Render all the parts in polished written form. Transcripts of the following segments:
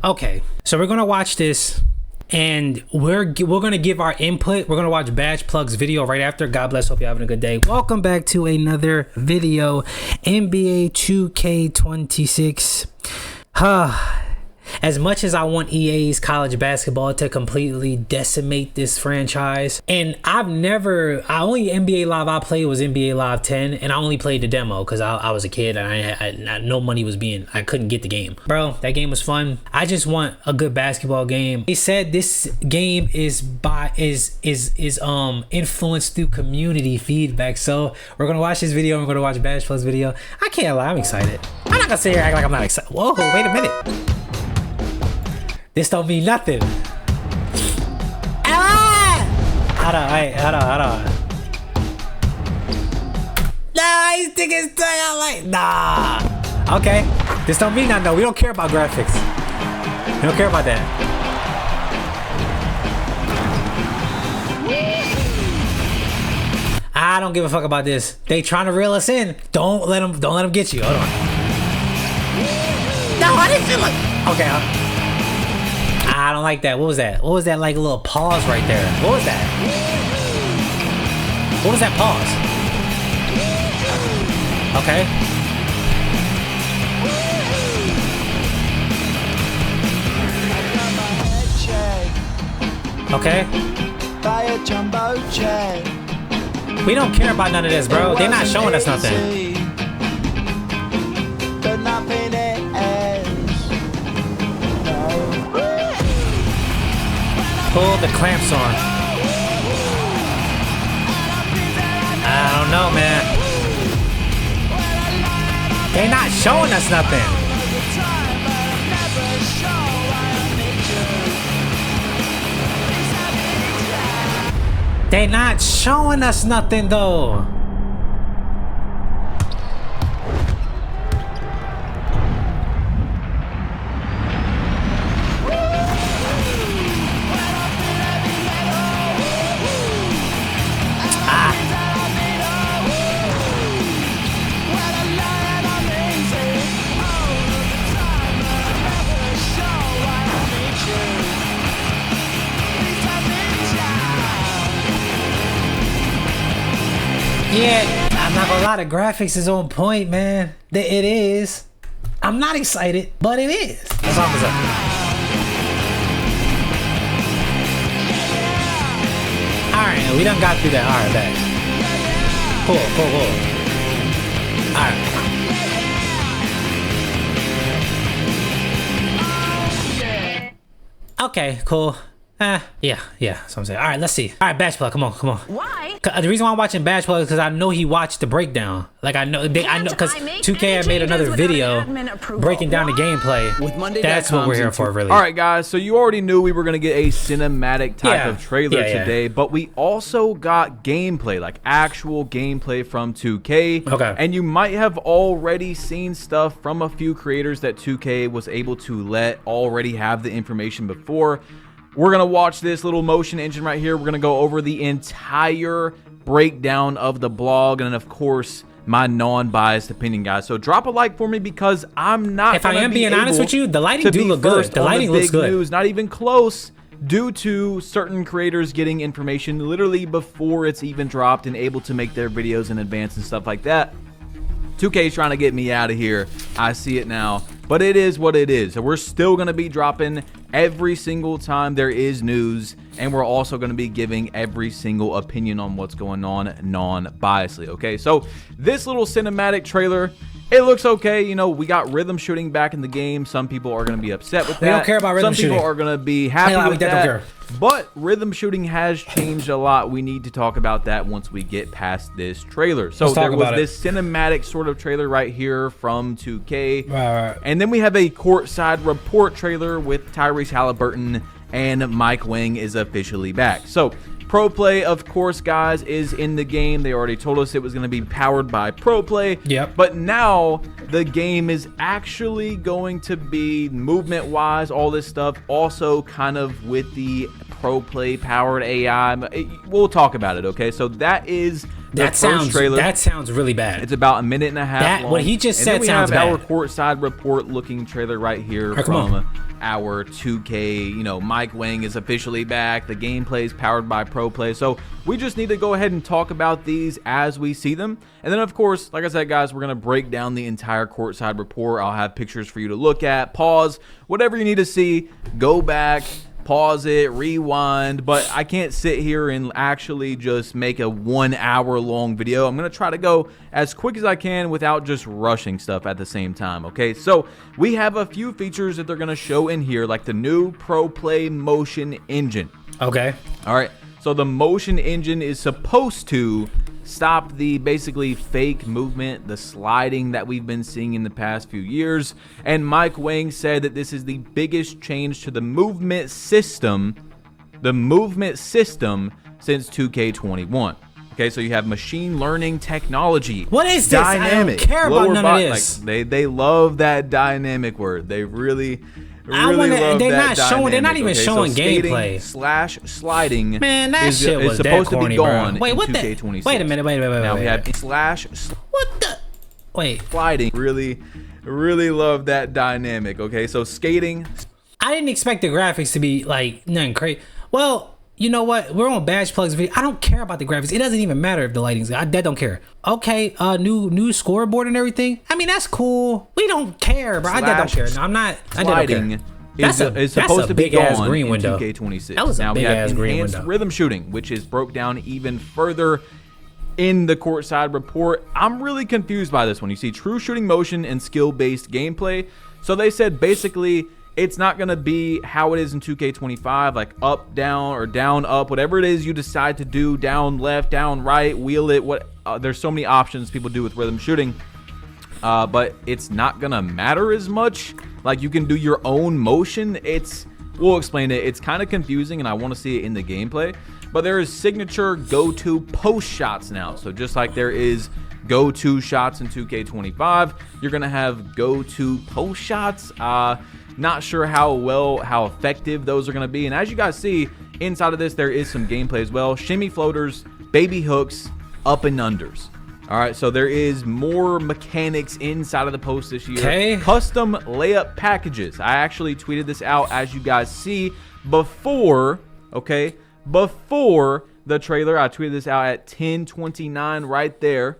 Okay, so we're gonna watch this, and we're gonna give our input. We're gonna watch Badge Plug's video right after. God bless. Hope you're having a good day. Welcome back to another video. NBA 2K26. As much as I want EA's college basketball to completely decimate this franchise, and only NBA Live I played was NBA Live 10, and I only played the demo because I was a kid and I no money was I couldn't get the game. Bro, that game was fun. I just want a good basketball game. They said this game is influenced through community feedback. So we're gonna watch this video and we're gonna watch Badge Plus video. I can't lie, I'm excited. I'm not gonna sit here and act like I'm not excited. Whoa, wait a minute. This don't mean nothing. Hold on. Nah, he's sticking his tongue out like, nah. Okay, this don't mean nothing though. We don't care about graphics. We don't care about that. I don't give a fuck about this. They trying to reel us in. Don't let them get you. Hold on. No, I didn't feel like. Okay. I don't like that. What was that? What was that like a little pause right there? What was that? What was that pause? Okay. Okay. We don't care about none of this, bro. They're not showing us nothing. Pull the clamps on. I don't know, man. They're not showing us nothing. They're not showing us nothing though. Yeah, I'm not gonna lie, the graphics is on point, man. It is. I'm not excited, but it is. That's all I'm saying. Alright, we done got through that. Alright, back. Cool. Alright. Okay, cool. Yeah, that's what I'm saying. All right, let's see. All right, Badge Plug, come on. Why? The reason why I'm watching Badge Plug is because I know he watched the breakdown. Like I know because 2K had made another video breaking down the gameplay. With Monday. That's what we're here for, really. All right, guys. So you already knew we were gonna get a cinematic type of trailer today, but we also got gameplay, like actual gameplay from 2K. Okay. And you might have already seen stuff from a few creators that 2K was able to let already have the information before. We're going to watch this little motion engine right here. We're going to go over the entire breakdown of the blog and, of course, my non-biased opinion, guys. So drop a like for me because I'm not. If I am being honest with you, the lighting do look good. The lighting looks good. News, not even close, due to certain creators getting information literally before it's even dropped and able to make their videos in advance and stuff like that. 2K is trying to get me out of here. I see it now. But it is what it is. So we're still going to be dropping every single time there is news. And we're also going to be giving every single opinion on what's going on non-biasedly. Okay, so this little cinematic trailer, it looks okay. You know, we got rhythm shooting back in the game. Some people are going to be upset with that. We don't care about rhythm shooting. Some people are going to be happy with that. But rhythm shooting has changed a lot. We need to talk about that once we get past this trailer. So there was this cinematic sort of trailer right here from 2K. Right. And then we have a courtside report trailer with Tyrese Halliburton and Mike Wang is officially back. So Pro Play, of course, guys, is in the game. They already told us it was going to be powered by Pro Play. Yep. But now the game is actually going to be movement-wise, all this stuff, also kind of with the Pro Play powered AI. We'll talk about it, okay? So that is That sounds really bad. It's about a minute and a half long. What he just said and then sounds we have bad. our courtside report looking trailer right here from our 2K. You know, Mike Wang is officially back. The gameplay is powered by Pro Play. So we just need to go ahead and talk about these as we see them. And then, of course, like I said, guys, we're going to break down the entire courtside report. I'll have pictures for you to look at, pause, whatever you need to see, go back, pause it, rewind, but I can't sit here and actually just make a 1 hour long video. I'm going to try to go as quick as I can without just rushing stuff at the same time, okay? So we have a few features that they're going to show in here, like the new Pro Play Motion Engine. Okay. All right. So the Motion Engine is supposed to stop the basically fake movement, the sliding that we've been seeing in the past few years. And Mike Wang said that this is the biggest change to the movement system since 2K21. Okay, so you have machine learning technology. What is this? Dynamic. I don't care about none of this. Like, they love that dynamic word. They really love they're that not showing. They're not dynamic, even okay? showing so gameplay. Slash sliding. Man, that shit was supposed that corny, to be gone. Bro. Wait, what in 2K26. Wait a minute. Wait. Now we have slash. What the? Wait. Sliding. Really love that dynamic. Okay, so skating. I didn't expect the graphics to be like nothing crazy. Well, you know what? We're on Badge Plugs video. I don't care about the graphics. It doesn't even matter if the lighting's. I don't care. Okay, new scoreboard and everything. I mean, that's cool. We don't care, bro. I don't care. No, I'm not. I don't care. Is supposed to be big ass gone green in window. 2K26. That was a now big we have ass green enhanced window. rhythm shooting, which is broke down even further in the courtside report. I'm really confused by this one. You see true shooting motion and skill-based gameplay. So they said basically it's not going to be how it is in 2K25, like up, down, or down, up, whatever it is you decide to do, down, left, down, right, wheel it. There's so many options people do with rhythm shooting, but it's not going to matter as much. Like, you can do your own motion. We'll explain it. It's kind of confusing, and I want to see it in the gameplay. But there is signature go-to post shots now. So just like there is go-to shots in 2K25, you're going to have go-to post shots. Not sure how effective those are going to be. And as you guys see, inside of this, there is some gameplay as well. Shimmy floaters, baby hooks, up and unders. All right, so there is more mechanics inside of the post this year. Okay. Custom layup packages. I actually tweeted this out, as you guys see, before the trailer. I tweeted this out at 10:29 right there.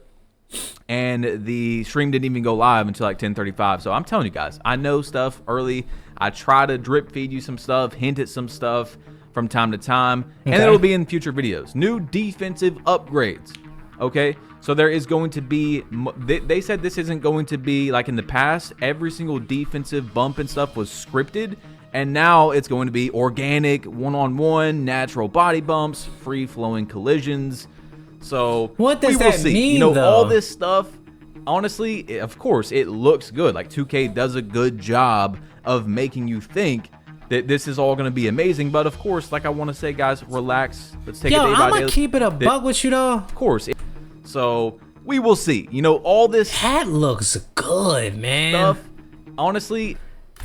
And the stream didn't even go live until like 10:35. So I'm telling you guys, I know stuff early. I try to drip feed you some stuff, hint at some stuff from time to time. Okay. And it'll be in future videos. New defensive upgrades. Okay, so there is going to be, they said this isn't going to be like in the past. Every single defensive bump and stuff was scripted. And now it's going to be organic, one-on-one, natural body bumps, free-flowing collisions. So what does we will that see. mean, you know, though? all this stuff, honestly, of course, it looks good. Like 2K does a good job of making you think that this is all going to be amazing. But of course, like I want to say, guys, relax. Let's take it day by day. I'm gonna keep it a buck with you though. Of course. So we will see. You know, all this that looks good, man. Stuff, honestly,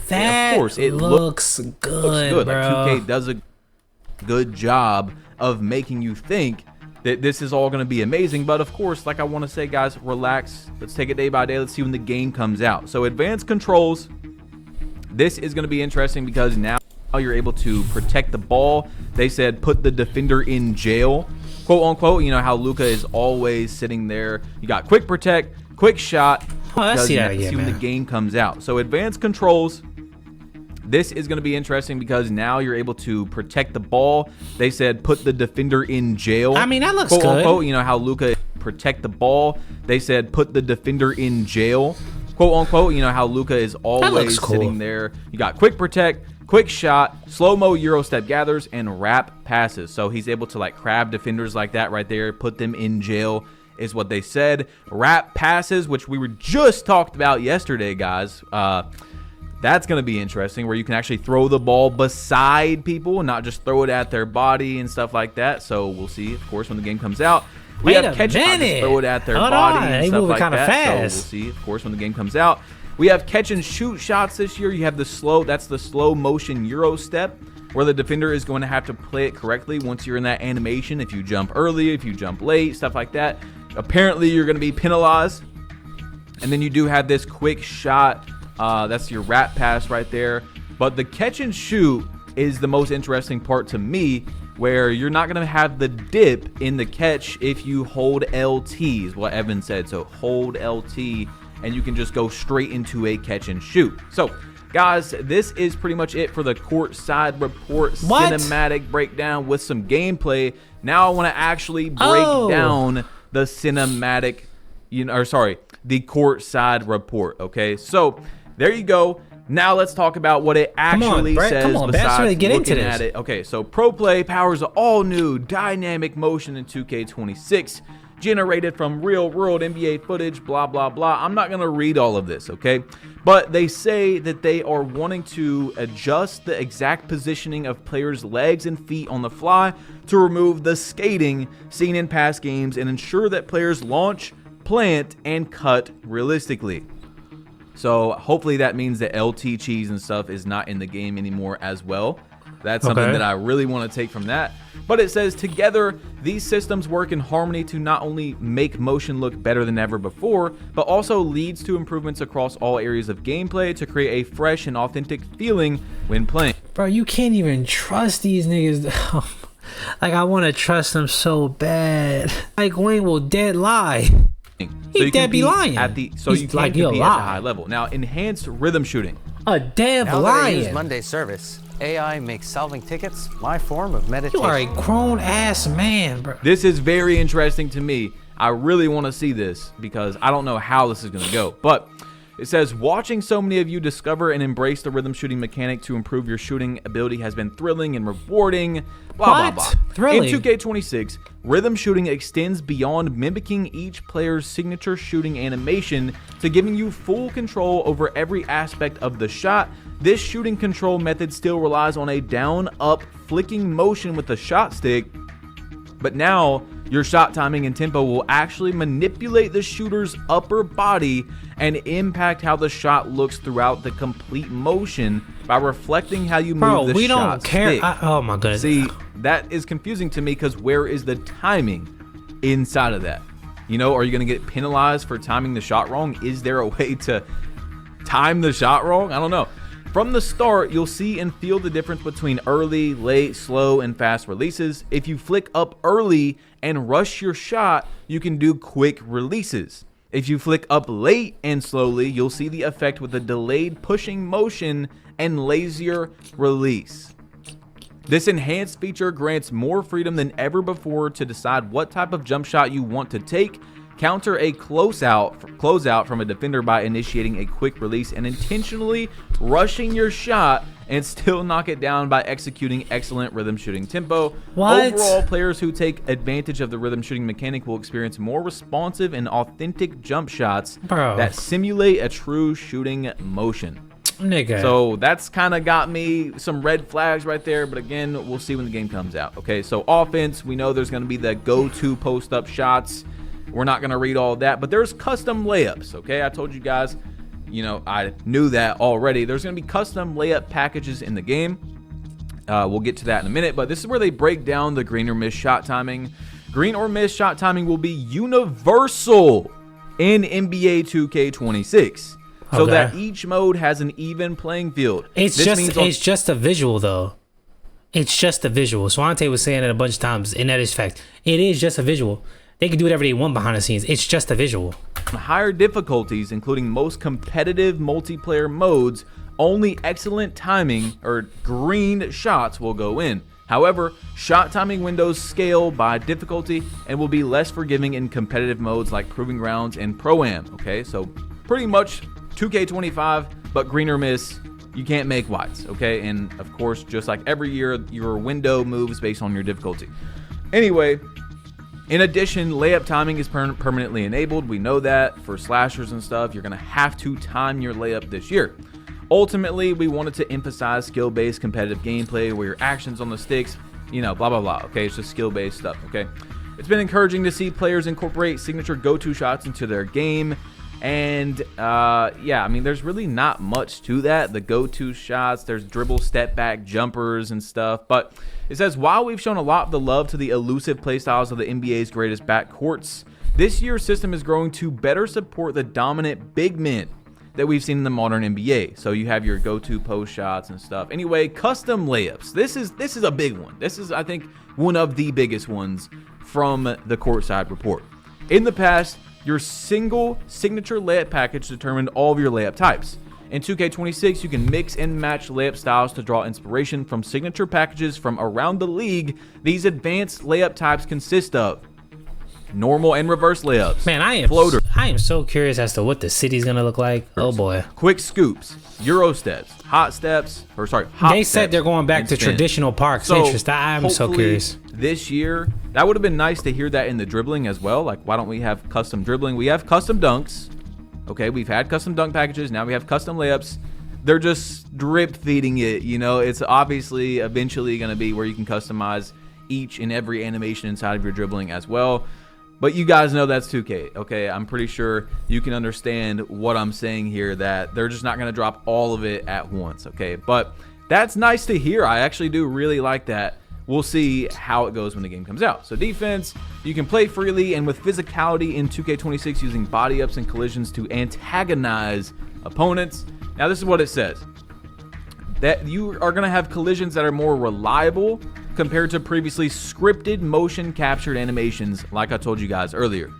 that of course, it looks good, bro. Like 2K does a good job of making you think that this is all going to be amazing. But of course, like I want to say, guys, relax. Let's take it day by day. Let's see when the game comes out. So advanced controls. This is going to be interesting because now you're able to protect the ball. They said put the defender in jail, quote unquote. You know how Luka is always sitting there. You got quick protect, quick shot. Oh, let's see that again, see when man. the game comes out. So advanced controls. This is going to be interesting because now you're able to protect the ball. They said put the defender in jail. I mean, that looks quote good. Unquote. You know how Luka protect the ball. They said put the defender in jail, quote unquote. You know how Luka is always cool. sitting there. You got quick protect, quick shot, slow-mo Euro step gathers, and wrap passes. So he's able to like crab defenders like that right there, put them in jail is what they said. Wrap passes, which we were just talked about yesterday, guys. That's going to be interesting, where you can actually throw the ball beside people and not just throw it at their body and stuff like that. So we'll see, of course, when the game comes out. We have catch, not just throw it at their body and stuff like that. Fast. So we'll see, of course, when the game comes out. We have catch and shoot shots this year. You have the slow motion Euro step, where the defender is going to have to play it correctly once you're in that animation. If you jump early, if you jump late, stuff like that, apparently you're going to be penalized. And then you do have this quick shot. That's your wrap pass right there. But the catch and shoot is the most interesting part to me, where you're not going to have the dip in the catch if you hold LT, is what Evan said. So hold LT, and you can just go straight into a catch and shoot. So, guys, this is pretty much it for the courtside report cinematic breakdown with some gameplay. Now I want to actually break down the cinematic, the courtside report. Okay, so there you go. Now let's talk about what it actually says. Besides really get looking into this. at it. Okay, so Pro Play powers all new dynamic motion in 2K26. Generated from real world NBA footage, blah, blah, blah. I'm not going to read all of this, okay? But they say that they are wanting to adjust the exact positioning of players' legs and feet on the fly to remove the skating seen in past games and ensure that players launch, plant, and cut realistically. So hopefully that means that LT cheese and stuff is not in the game anymore as well. That's something that I really want to take from that. But it says, together, these systems work in harmony to not only make motion look better than ever before, but also leads to improvements across all areas of gameplay to create a fresh and authentic feeling when playing. Bro, you can't even trust these niggas. Like, I want to trust them so bad. Like, Wayne will dead lie. He dead be lying. So you can compete at a high level. Now, enhanced rhythm shooting. A dead Now lion. that I use Monday service, AI makes solving tickets my form of meditation. You are a grown ass man, bro. This is very interesting to me. I really want to see this because I don't know how this is going to go. But it says, watching so many of you discover and embrace the rhythm shooting mechanic to improve your shooting ability has been thrilling and rewarding. Blah, blah, blah. Thrilling. In 2K26, rhythm shooting extends beyond mimicking each player's signature shooting animation to giving you full control over every aspect of the shot. This shooting control method still relies on a down-up flicking motion with the shot stick, but now your shot timing and tempo will actually manipulate the shooter's upper body and impact how the shot looks throughout the complete motion by reflecting how you move the shot. We don't care. Oh my goodness. See, that is confusing to me because where is the timing inside of that? You know, are you going to get penalized for timing the shot wrong? Is there a way to time the shot wrong? I don't know. From the start, you'll see and feel the difference between early, late, slow, and fast releases. If you flick up early and rush your shot, you can do quick releases. If you flick up late and slowly, you'll see the effect with a delayed pushing motion and lazier release. This enhanced feature grants more freedom than ever before to decide what type of jump shot you want to take. Counter a closeout from a defender by initiating a quick release and intentionally rushing your shot and still knock it down by executing excellent rhythm shooting tempo. What? Overall, players who take advantage of the rhythm shooting mechanic will experience more responsive and authentic jump shots that simulate a true shooting motion. Nigga. So that's kind of got me some red flags right there, but again, we'll see when the game comes out. Okay, so offense, we know there's going to be the go-to post-up shots. We're not going to read all of that, but there's custom layups, okay? I told you guys, you know, I knew that already. There's going to be custom layup packages in the game. We'll get to that in a minute, but this is where they break down the green or miss shot timing. Green or miss shot timing will be universal in NBA 2K26. So that each mode has an even playing field. It's just a visual, though. It's just a visual. Swante was saying it a bunch of times, and that is fact. It is just a visual. They can do whatever they want behind the scenes. It's just a visual. On higher difficulties, including most competitive multiplayer modes, only excellent timing or green shots will go in. However, shot timing windows scale by difficulty and will be less forgiving in competitive modes like Proving Grounds and Pro-Am. Okay, so pretty much 2K25, but green or miss, you can't make whites. Okay, and of course, just like every year, your window moves based on your difficulty. Anyway, in addition, layup timing is permanently enabled. We know that for slashers and stuff, you're going to have to time your layup this year. Ultimately, we wanted to emphasize skill-based competitive gameplay where your actions on the sticks, you know, blah, blah, blah. Okay, it's just skill-based stuff, okay? It's been encouraging to see players incorporate signature go-to shots into their game And yeah, I mean, there's really not much to that. The go-to shots, there's dribble, step back, jumpers and stuff. But it says, while we've shown a lot of the love to the elusive playstyles of the NBA's greatest backcourts, this year's system is growing to better support the dominant big men that we've seen in the modern NBA. So you have your go-to post shots and stuff. Anyway, custom layups. This is a big one. This is, I think, one of the biggest ones from the Courtside Report. In the past, your single signature layup package determined all of your layup types. In 2K26, you can mix and match layup styles to draw inspiration from signature packages from around the league. These advanced layup types consist of normal and reverse layups. Man, I am so curious as to what the city's gonna look like. Oh boy. Quick scoops, Euro steps, hot steps. They said they're going back to traditional parks. So Interesting. I'm so curious. This year, that would have been nice to hear that in the dribbling as well. Like, why don't we have custom dribbling? We have custom dunks. Okay, we've had custom dunk packages. Now we have custom layups. They're just drip feeding it. You know, it's obviously eventually going to be where you can customize each and every animation inside of your dribbling as well. But you guys know that's 2K, okay? I'm pretty sure you can understand what I'm saying here, that they're just not going to drop all of it at once, okay? But that's nice to hear. I actually do really like that. We'll see how it goes when the game comes out. So defense, you can play freely and with physicality in 2K26 using body ups and collisions to antagonize opponents. Now this is what it says. That you are going to have collisions that are more reliable compared to previously scripted motion captured animations like I told you guys earlier.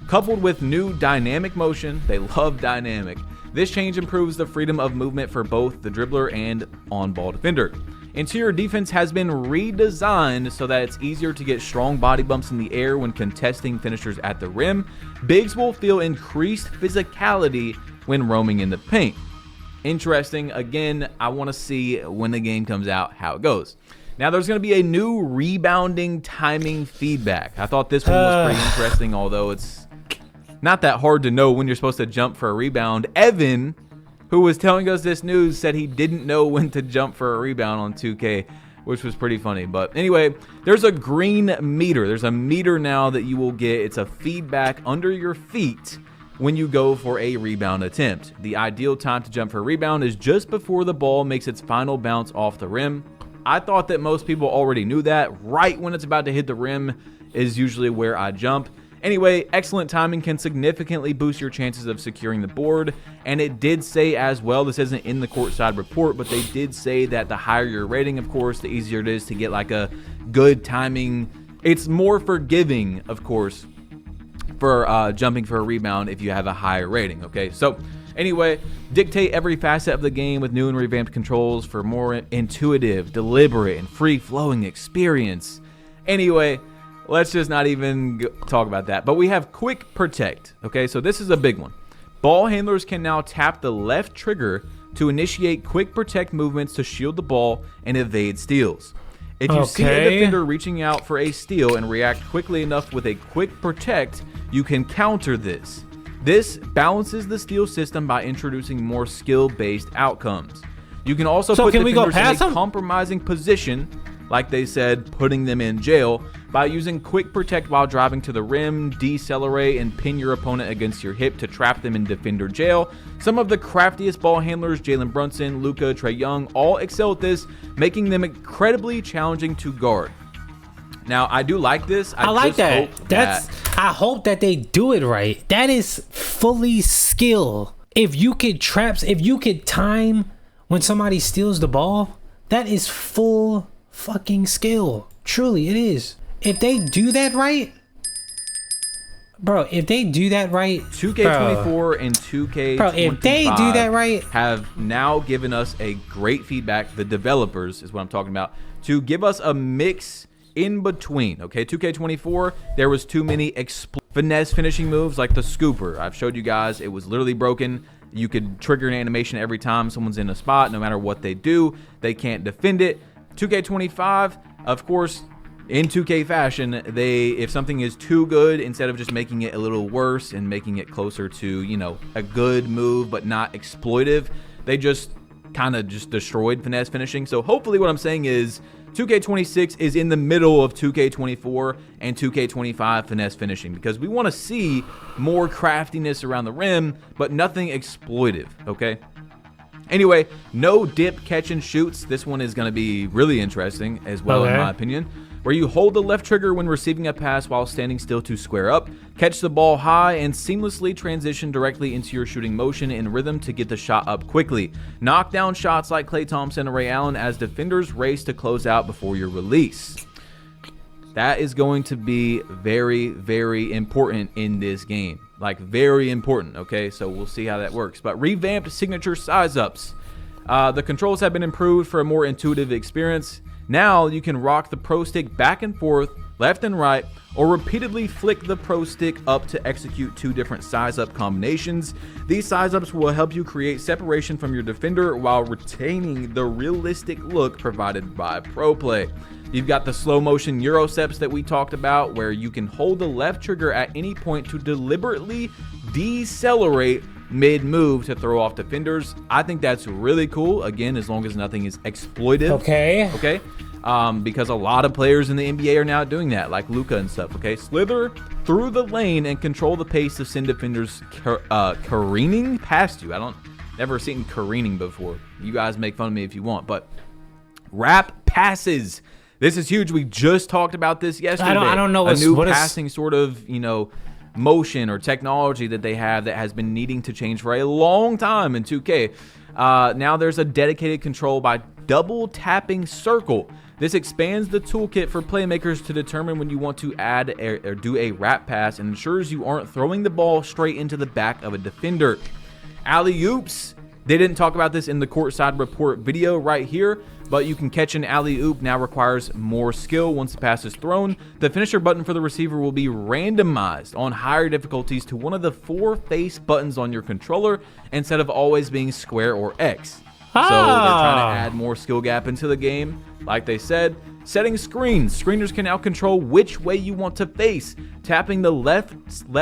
Coupled with new dynamic motion, they love dynamic. This change improves the freedom of movement for both the dribbler and on-ball defender. Interior defense has been redesigned so that it's easier to get strong body bumps in the air when contesting finishers at the rim. Bigs will feel increased physicality when roaming in the paint. Interesting. Again, I want to see when the game comes out how it goes. Now, there's going to be a new rebounding timing feedback. I thought this one was pretty interesting, although it's not that hard to know when you're supposed to jump for a rebound. Evan, who was telling us this news, said he didn't know when to jump for a rebound on 2K, which was pretty funny. But anyway, there's a green meter. There's a meter now that you will get. It's a feedback under your feet when you go for a rebound attempt. The ideal time to jump for a rebound is just before the ball makes its final bounce off the rim. I thought that most people already knew that. Right when it's about to hit the rim is usually where I jump. Anyway, excellent timing can significantly boost your chances of securing the board. And it did say as well, this isn't in the Courtside Report, but they did say that the higher your rating, of course, the easier it is to get like a good timing. It's more forgiving, of course, for jumping for a rebound if you have a higher rating, okay? So anyway, dictate every facet of the game with new and revamped controls for more intuitive, deliberate, and free-flowing experience. Anyway, let's just not even talk about that. But we have Quick Protect, okay? So this is a big one. Ball handlers can now tap the left trigger to initiate Quick Protect movements to shield the ball and evade steals. If you see a defender reaching out for a steal and react quickly enough with a Quick Protect, you can counter this. This balances the steal system by introducing more skill-based outcomes. You can also put defenders in a compromising position, like they said, putting them in jail, by using Quick Protect while driving to the rim, decelerate, and pin your opponent against your hip to trap them in defender jail. Some of the craftiest ball handlers, Jalen Brunson, Luka, Trae Young, all excel at this, making them incredibly challenging to guard. Now, I do like this. I like that. I hope that they do it right. That is fully skill. If you could time when somebody steals the ball, that is full fucking skill. Truly, it is. If they do that right, bro, if they do that right, 2K24 and 2K25 bro, if they do that right, have now given us a great feedback, the developers is what I'm talking about, to give us a mix in between. Okay, 2K24, there was too many finesse finishing moves like the scooper. I've showed you guys, it was literally broken. You could trigger an animation every time someone's in a spot. No matter what they do, they can't defend it. 2K25, of course, in 2K fashion, if something is too good, instead of just making it a little worse and making it closer to, you know, a good move but not exploitive, they just kind of just destroyed finesse finishing. So hopefully what I'm saying is 2K26 is in the middle of 2K24 and 2K25 finesse finishing, because we want to see more craftiness around the rim, but nothing exploitive, okay? Anyway, no dip catch and shoots. This one is going to be really interesting as well, in my opinion, where you hold the left trigger when receiving a pass while standing still to square up, catch the ball high, and seamlessly transition directly into your shooting motion in rhythm to get the shot up quickly. Knock down shots like Klay Thompson and Ray Allen as defenders race to close out before your release. That is going to be very, very important in this game. Like, very important, okay? So we'll see how that works. But revamped signature size-ups. The controls have been improved for a more intuitive experience. Now you can rock the Pro Stick back and forth, left and right, or repeatedly flick the Pro Stick up to execute 2 different size-up combinations. These size-ups will help you create separation from your defender while retaining the realistic look provided by Pro Play. You've got the slow motion Euro steps that we talked about, where you can hold the left trigger at any point to deliberately decelerate mid-move to throw off defenders. I think that's really cool, again, as long as nothing is exploitive. Okay. Because a lot of players in the NBA are now doing that, like Luka and stuff, okay? Slither through the lane and control the pace to send defenders careening past you. Never seen careening before. You guys make fun of me if you want, but wrap passes. This is huge. We just talked about this yesterday. I don't know a new passing sort of, motion or technology that they have that has been needing to change for a long time in 2K. Now there's a dedicated control by double tapping circle. This expands the toolkit for playmakers to determine when you want to add or do a wrap pass and ensures you aren't throwing the ball straight into the back of a defender. Alley-oops. They didn't talk about this in the courtside report video right here, but you can catch an alley-oop now requires more skill once the pass is thrown. The finisher button for the receiver will be randomized on higher difficulties to one of the 4 face buttons on your controller instead of always being square or X. So they're trying to add more skill gap into the game. Like they said, setting screens. Screeners can now control which way you want to face. Tapping the left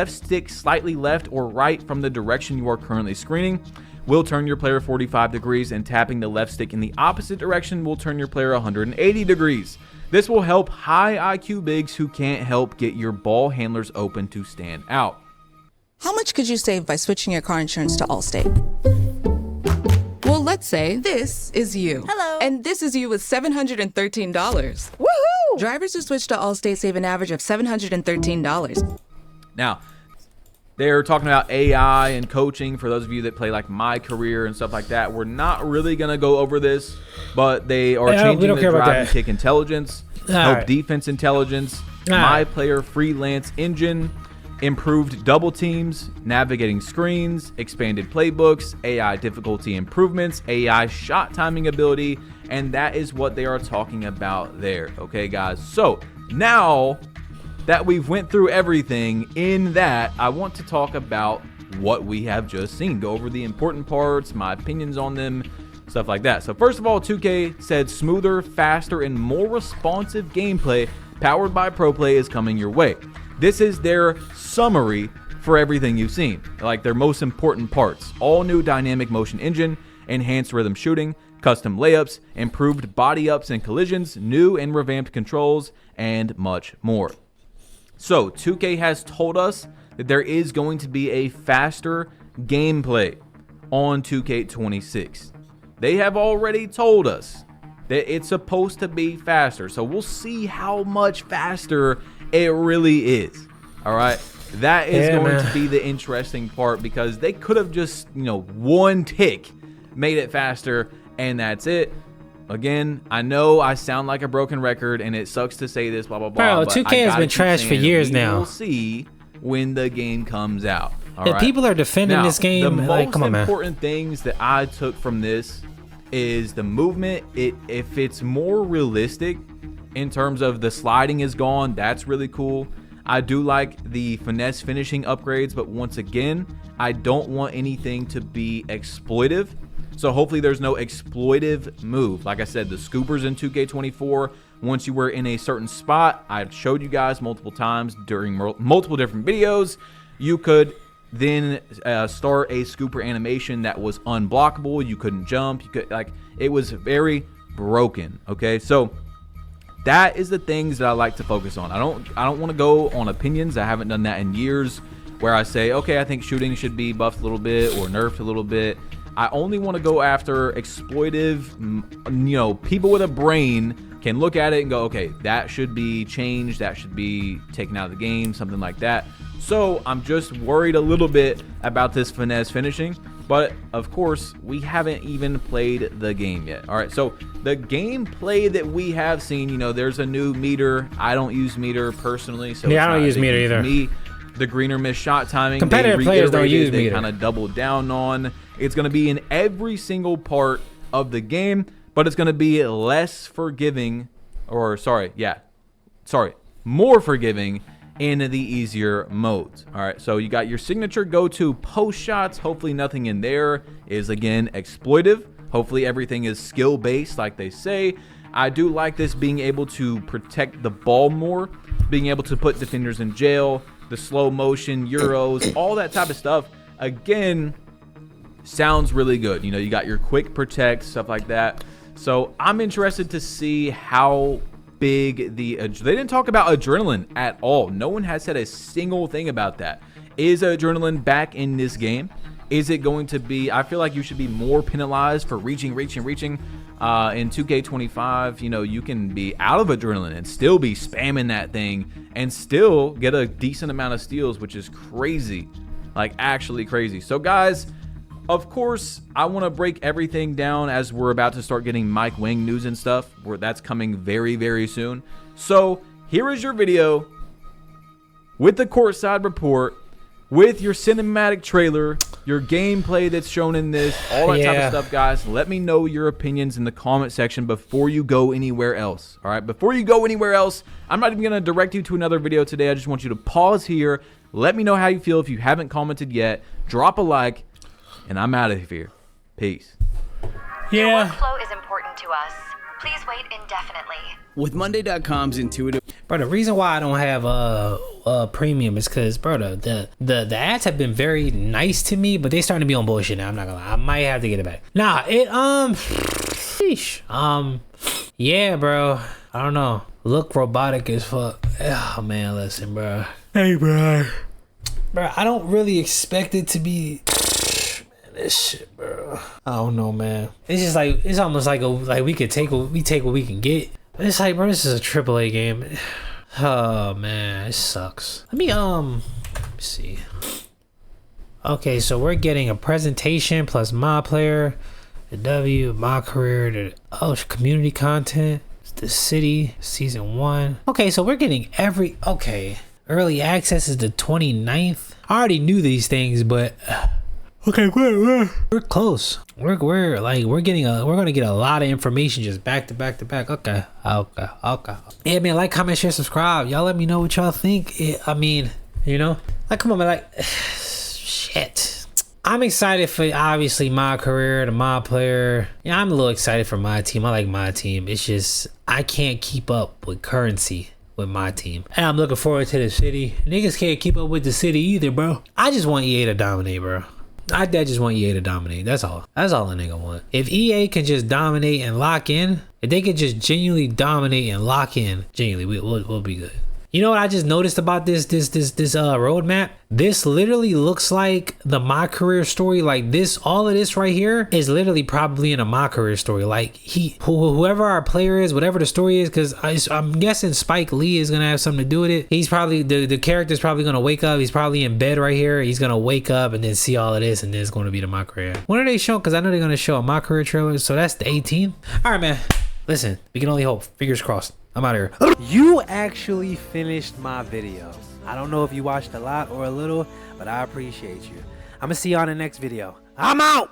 stick slightly left or right from the direction you are currently screening will turn your player 45 degrees, and tapping the left stick in the opposite direction will turn your player 180 degrees. This will help high IQ bigs who can't help get your ball handlers open to stand out. How much could you save by switching your car insurance to Allstate? Well, let's say this is you. Hello. And this is you with $713. Woohoo! Drivers who switch to Allstate save an average of $713. Now, they're talking about AI and coaching for those of you that play like My Career and stuff like that. We're not really going to go over this, but they are changing the drive and kick intelligence, help defense intelligence, My Player freelance engine, improved double teams, navigating screens, expanded playbooks, AI difficulty improvements, AI shot timing ability, and that is what they are talking about there. Okay, guys. So now that we've went through everything in that, I want to talk about what we have just seen. Go over the important parts, my opinions on them, stuff like that. So first of all, 2K said smoother, faster, and more responsive gameplay powered by Pro Play is coming your way. This is their summary for everything you've seen, like their most important parts. All new dynamic motion engine, enhanced rhythm shooting, custom layups, improved body ups and collisions, new and revamped controls, and much more. So 2K has told us that there is going to be a faster gameplay on 2K26. They have already told us that it's supposed to be faster. So we'll see how much faster it really is. All right. That is going to be the interesting part, because they could have just, one tick made it faster and that's it. Again, I know I sound like a broken record and it sucks to say this, blah, blah, blah. Bro, 2K has been trashed for years now. We'll see when the game comes out. All right? People are defending this game. The come on, man. most important things that I took from this is the movement. If it's more realistic in terms of the sliding is gone, that's really cool. I do like the finesse finishing upgrades, but once again, I don't want anything to be exploitive. So hopefully there's no exploitive move. Like I said, the scoopers in 2K24, once you were in a certain spot, I've showed you guys multiple times during multiple different videos, you could then start a scooper animation that was unblockable. You couldn't jump. You could, like, it was very broken. Okay, so that is the things that I like to focus on. I don't want to go on opinions. I haven't done that in years, where I say, okay, I think shooting should be buffed a little bit or nerfed a little bit. I only want to go after exploitive, you know, people with a brain can look at it and go, okay, that should be changed, that should be taken out of the game, something like that. So I'm just worried a little bit about this finesse finishing, but of course we haven't even played the game yet. All right, so the gameplay that we have seen, you know, there's a new meter. I don't use meter personally, so yeah, I don't use meter either. Me, the greener miss shot timing, competitive players don't use meter. They kind of doubled down on. It's going to be in every single part of the game, but it's going to be less forgiving, or more forgiving in the easier modes. All right, so you got your signature go-to post shots. Hopefully nothing in there is, again, exploitive. Hopefully everything is skill-based, like they say. I do like this being able to protect the ball more, being able to put defenders in jail, the slow motion, Euros, all that type of stuff. Again, sounds really good. You know, you got your quick protect, stuff like that. So I'm interested to see how big they didn't talk about adrenaline at all. No one has said a single thing about that. Is adrenaline back in this game? Is it going to be, I feel like you should be more penalized for reaching. In 2K25, you know, you can be out of adrenaline and still be spamming that thing and still get a decent amount of steals, which is crazy, like actually crazy. So guys, of course, I want to break everything down as we're about to start getting Mike Wing news and stuff, where that's coming very, very soon. So here is your video with the courtside report, with your cinematic trailer, your gameplay that's shown in this, all that type of stuff, guys. Let me know your opinions in the comment section before you go anywhere else. All right, before you go anywhere else, I'm not even going to direct you to another video today. I just want you to pause here. Let me know how you feel. If you haven't commented yet, drop a like. And I'm out of here. Peace. Your workflow is important to us. Please wait indefinitely. With Monday.com's intuitive... Bro, the reason why I don't have premium is because, bro, the ads have been very nice to me, but they starting to be on bullshit now. I'm not gonna lie. I might have to get it back. Nah, sheesh. Yeah, bro. I don't know. Look robotic as fuck. Oh, man, listen, bro. Hey, bro. Bro, I don't really expect it to be... This shit, bro. I don't know, man. It's just like, it's almost like we take what we can get. But it's like, bro, this is a AAA game. Oh man, it sucks. Let me see. Okay, so we're getting a presentation plus my player, the W, my career, the community content, the city, season 1. Okay, so we're getting early access is the 29th. I already knew these things, but okay, we're close. We're gonna get a lot of information just back to back to back. Okay. Yeah, man, like, comment, share, subscribe. Y'all let me know what y'all think. I mean, you know, like, come on, man, like, shit. I'm excited for obviously my career, the my player. Yeah, I'm a little excited for my team. I like my team. It's just I can't keep up with currency with my team, and I'm looking forward to the city. Niggas can't keep up with the city either, bro. I just want EA to dominate, bro. I just want EA to dominate. That's all a nigga want. If EA can just dominate and lock in, if they could just genuinely dominate and lock in, genuinely, we'll be good. You know what I just noticed about this roadmap? This literally looks like the My Career story. Like this, all of this right here is literally probably in a My Career story. Like whoever our player is, whatever the story is, because I'm guessing Spike Lee is gonna have something to do with it. He's probably the character's probably gonna wake up. He's probably in bed right here. He's gonna wake up and then see all of this, and then it's gonna be the My Career. When are they showing? Because I know they're gonna show a My Career trailer. So that's the 18th. All right, man. Listen, we can only hope. Fingers crossed. I'm out of here. You actually finished my video. I don't know if you watched a lot or a little, but I appreciate you. I'm gonna see you on the next video. I'm out!